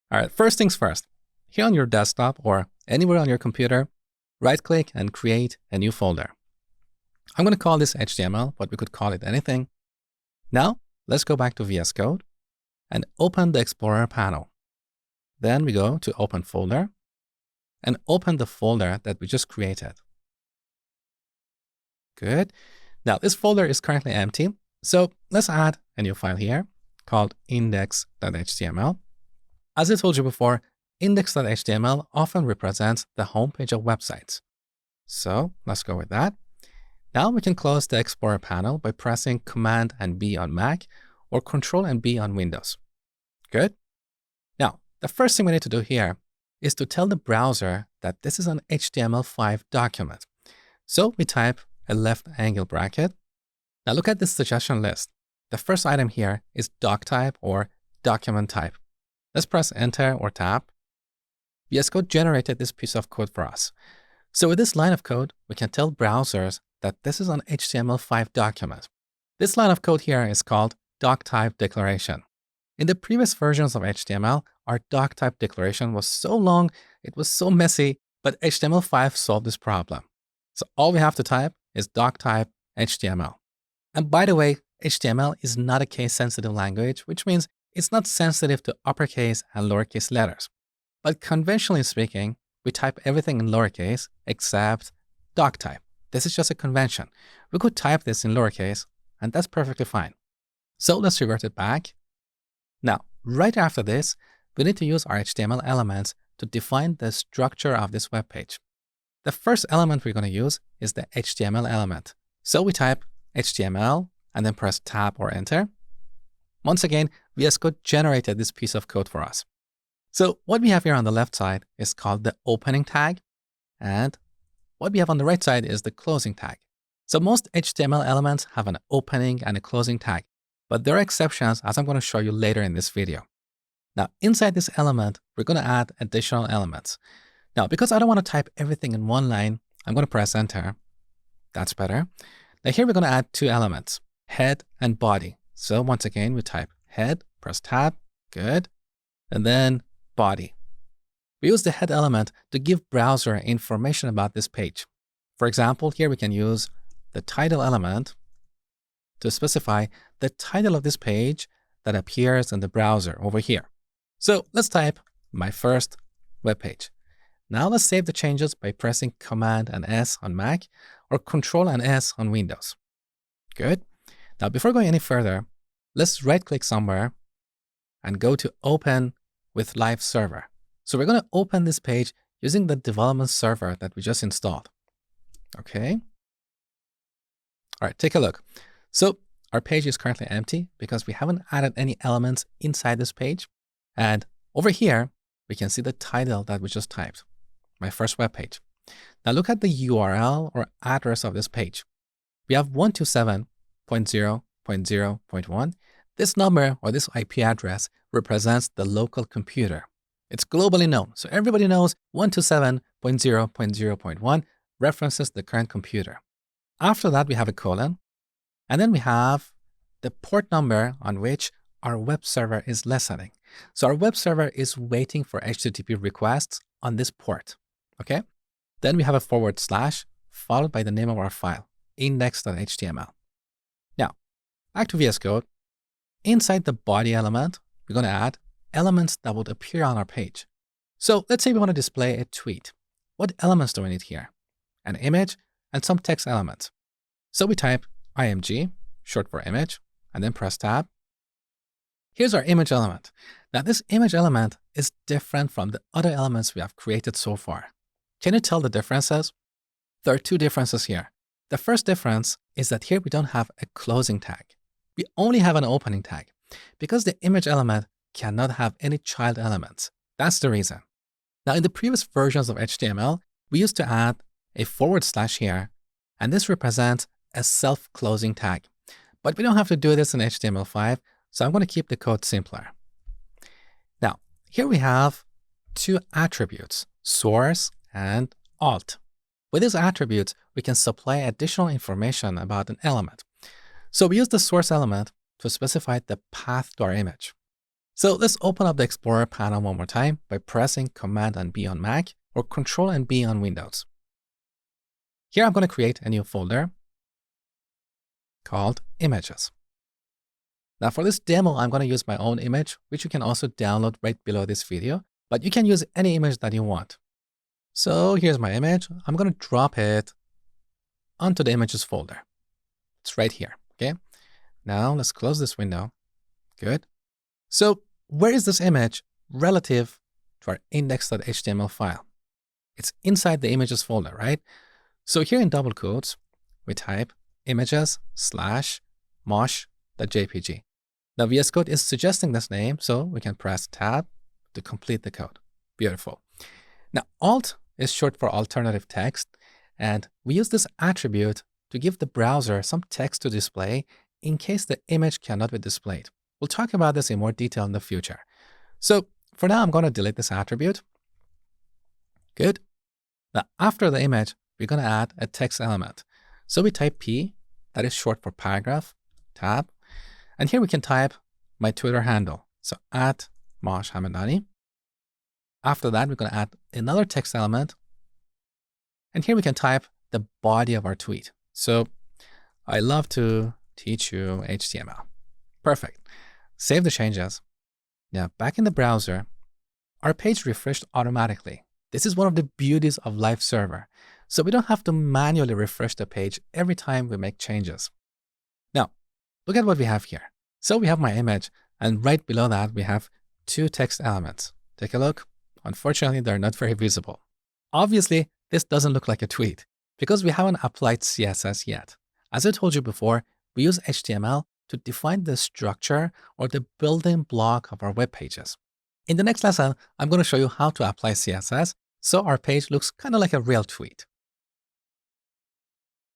All right, first things first. Here on your desktop or anywhere on your computer, right-click and create a new folder. I'm going to call this HTML, but we could call it anything. Now, let's go back to VS Code and open the Explorer panel. Then we go to Open Folder and open the folder that we just created. Good. Now, this folder is currently empty, so let's add a new file here called index.html. As I told you before, index.html often represents the homepage of websites. So let's go with that. Now we can close the Explorer panel by pressing Command and B on Mac or Control and B on Windows. Good. Now, the first thing we need to do here is to tell the browser that this is an HTML5 document. So we type a left angle bracket. Now look at this suggestion list. The first item here is doc type or document type. Let's press Enter or Tab. VS Code generated this piece of code for us. So with this line of code, we can tell browsers that this is an HTML5 document. This line of code here is called doc type declaration. In the previous versions of HTML, our doc type declaration was so long, it was so messy, but HTML5 solved this problem. So all we have to type is doc type HTML. And by the way, HTML is not a case-sensitive language, which means it's not sensitive to uppercase and lowercase letters. But conventionally speaking, we type everything in lowercase except doc type. This is just a convention. We could type this in lowercase, and that's perfectly fine. So let's revert it back. Now, right after this, we need to use our HTML elements to define the structure of this web page. The first element we're going to use is the HTML element. So we type HTML and then press Tab or Enter. Once again, VS Code generated this piece of code for us. So what we have here on the left side is called the opening tag, and what we have on the right side is the closing tag. So most HTML elements have an opening and a closing tag, but there are exceptions, as I'm going to show you later in this video. Now, inside this element, we're going to add additional elements. Now, because I don't want to type everything in one line, I'm going to press Enter. That's better. Now here we're going to add two elements, head and body. So once again, we type head, press Tab, good, and then body. We use the head element to give browser information about this page. For example, here we can use the title element to specify the title of this page that appears in the browser over here. So let's type my first web page. Now let's save the changes by pressing Command and S on Mac or Control and S on Windows. Good. Now before going any further, let's right-click somewhere and go to Open with Live Server. So we're going to open this page using the development server that we just installed. Okay. All right, take a look. So our page is currently empty because we haven't added any elements inside this page. And over here, we can see the title that we just typed, my first web page. Now look at the URL or address of this page. We have 127.0.0.1. This number or this IP address represents the local computer. It's globally known, so everybody knows 127.0.0.1 references the current computer. After that, we have a colon, and then we have the port number on which our web server is listening. So our web server is waiting for HTTP requests on this port, okay? Then we have a / followed by the name of our file, index.html. Now, back to VS Code. Inside the body element, we're going to add elements that would appear on our page. So let's say we want to display a tweet. What elements do we need here? An image and some text elements. So we type img, short for image, and then press Tab. Here's our image element. Now this image element is different from the other elements we have created so far. Can you tell the differences? There are two differences here. The first difference is that here we don't have a closing tag. We only have an opening tag because the image element cannot have any child elements. That's the reason. Now in the previous versions of HTML, we used to add a / here, and this represents a self-closing tag. But we don't have to do this in HTML5, so I'm going to keep the code simpler. Now, here we have two attributes, source and alt. With these attributes, we can supply additional information about an element. So we use the source element to specify the path to our image. So let's open up the Explorer panel one more time by pressing Command and B on Mac or Control and B on Windows. Here I'm going to create a new folder called Images. Now for this demo, I'm going to use my own image, which you can also download right below this video, but you can use any image that you want. So here's my image. I'm going to drop it onto the Images folder. It's right here, okay? Now let's close this window. Good. So where is this image relative to our index.html file? It's inside the images folder, right? So here in double quotes, we type images/mosh.jpg. Now VS Code is suggesting this name, so we can press Tab to complete the code. Beautiful. Now Alt is short for alternative text, and we use this attribute to give the browser some text to display in case the image cannot be displayed. We'll talk about this in more detail in the future. So for now, I'm going to delete this attribute. Good. Now after the image, we're going to add a text element. So we type P, that is short for paragraph, tab, and here we can type my Twitter handle. So @MoshHamedani. After that, we're going to add another text element. And here we can type the body of our tweet. So I love to teach you HTML. Perfect. Save the changes. Now back in the browser, our page refreshed automatically. This is one of the beauties of Live Server. So we don't have to manually refresh the page every time we make changes. Now, look at what we have here. So we have my image, and right below that, we have two text elements. Take a look. Unfortunately, they're not very visible. Obviously, this doesn't look like a tweet because we haven't applied CSS yet. As I told you before, we use HTML to define the structure or the building block of our web pages. In the next lesson, I'm going to show you how to apply CSS so our page looks kind of like a real tweet.